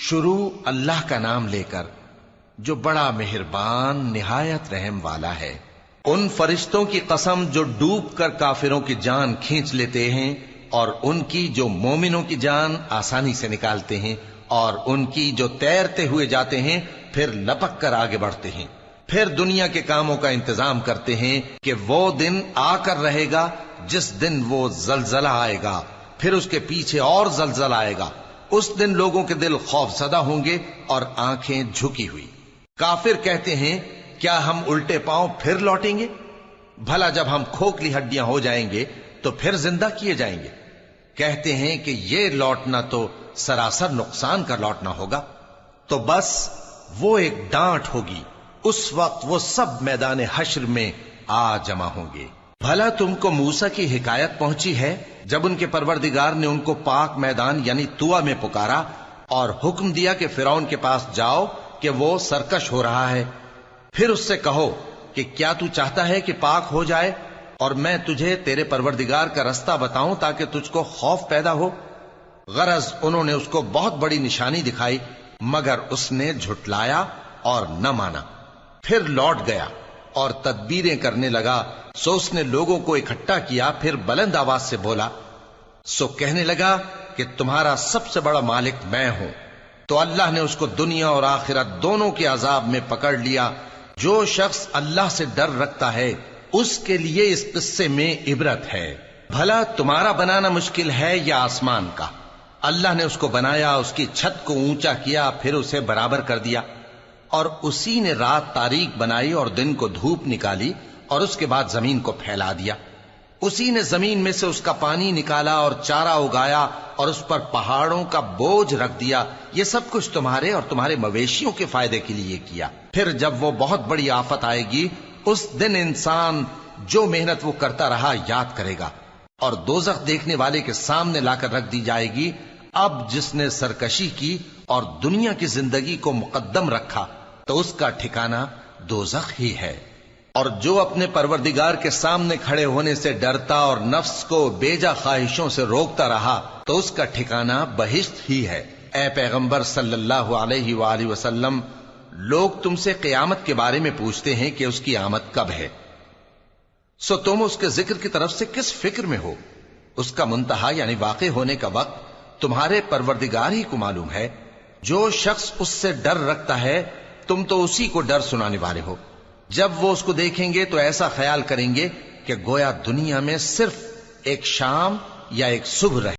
شروع اللہ کا نام لے کر جو بڑا مہربان نہایت رحم والا ہے۔ ان فرشتوں کی قسم جو ڈوب کر کافروں کی جان کھینچ لیتے ہیں، اور ان کی جو مومنوں کی جان آسانی سے نکالتے ہیں، اور ان کی جو تیرتے ہوئے جاتے ہیں پھر لپک کر آگے بڑھتے ہیں، پھر دنیا کے کاموں کا انتظام کرتے ہیں کہ وہ دن آ کر رہے گا جس دن وہ زلزلہ آئے گا، پھر اس کے پیچھے اور زلزلہ آئے گا۔ اس دن لوگوں کے دل خوف زدہ ہوں گے اور آنکھیں جھکی ہوئی۔ کافر کہتے ہیں کیا ہم الٹے پاؤں پھر لوٹیں گے؟ بھلا جب ہم کھوکھلی ہڈیاں ہو جائیں گے تو پھر زندہ کیے جائیں گے؟ کہتے ہیں کہ یہ لوٹنا تو سراسر نقصان کا لوٹنا ہوگا۔ تو بس وہ ایک ڈانٹ ہوگی، اس وقت وہ سب میدان حشر میں آ جمع ہوں گے۔ بھلا تم کو موسیٰ کی حکایت پہنچی ہے جب ان کے پروردگار نے ان کو پاک میدان یعنی طویٰ میں پکارا اور حکم دیا کہ فرعون کے پاس جاؤ کہ وہ سرکش ہو رہا ہے، پھر اس سے کہو کہ کیا تو چاہتا ہے کہ پاک ہو جائے اور میں تجھے تیرے پروردگار کا رستہ بتاؤں تاکہ تجھ کو خوف پیدا ہو؟ غرض انہوں نے اس کو بہت بڑی نشانی دکھائی مگر اس نے جھٹلایا اور نہ مانا، پھر لوٹ گیا اور تدبیریں کرنے لگا۔ سو اس نے لوگوں کو اکٹھا کیا، پھر بلند آواز سے بولا، سو کہنے لگا کہ تمہارا سب سے بڑا مالک میں ہوں۔ تو اللہ نے اس کو دنیا اور آخرت دونوں کے عذاب میں پکڑ لیا۔ جو شخص اللہ سے ڈر رکھتا ہے اس کے لیے اس قصے میں عبرت ہے۔ بھلا تمہارا بنانا مشکل ہے یا آسمان کا؟ اللہ نے اس کو بنایا، اس کی چھت کو اونچا کیا، پھر اسے برابر کر دیا، اور اسی نے رات تاریک بنائی اور دن کو دھوپ نکالی، اور اس کے بعد زمین کو پھیلا دیا۔ اسی نے زمین میں سے اس کا پانی نکالا اور چارہ اگایا اور اس پر پہاڑوں کا بوجھ رکھ دیا۔ یہ سب کچھ تمہارے اور تمہارے مویشیوں کے فائدے کے لیے کیا۔ پھر جب وہ بہت بڑی آفت آئے گی اس دن انسان جو محنت وہ کرتا رہا یاد کرے گا، اور دوزخ دیکھنے والے کے سامنے لا کر رکھ دی جائے گی۔ اب جس نے سرکشی کی اور دنیا کی زندگی کو مقدم رکھا تو اس کا ٹھکانہ دوزخ ہی ہے۔ اور جو اپنے پروردگار کے سامنے کھڑے ہونے سے ڈرتا اور نفس کو بیجا خواہشوں سے روکتا رہا تو اس کا ٹھکانہ بہشت ہی ہے۔ اے پیغمبر صلی اللہ علیہ وآلہ وسلم، لوگ تم سے قیامت کے بارے میں پوچھتے ہیں کہ اس کی آمد کب ہے، سو تم اس کے ذکر کی طرف سے کس فکر میں ہو؟ اس کا منتہا یعنی واقع ہونے کا وقت تمہارے پروردگار ہی کو معلوم ہے۔ جو شخص اس سے ڈر رکھتا ہے تم تو اسی کو ڈر سنانے والے ہو۔ جب وہ اس کو دیکھیں گے تو ایسا خیال کریں گے کہ گویا دنیا میں صرف ایک شام یا ایک صبح رہے۔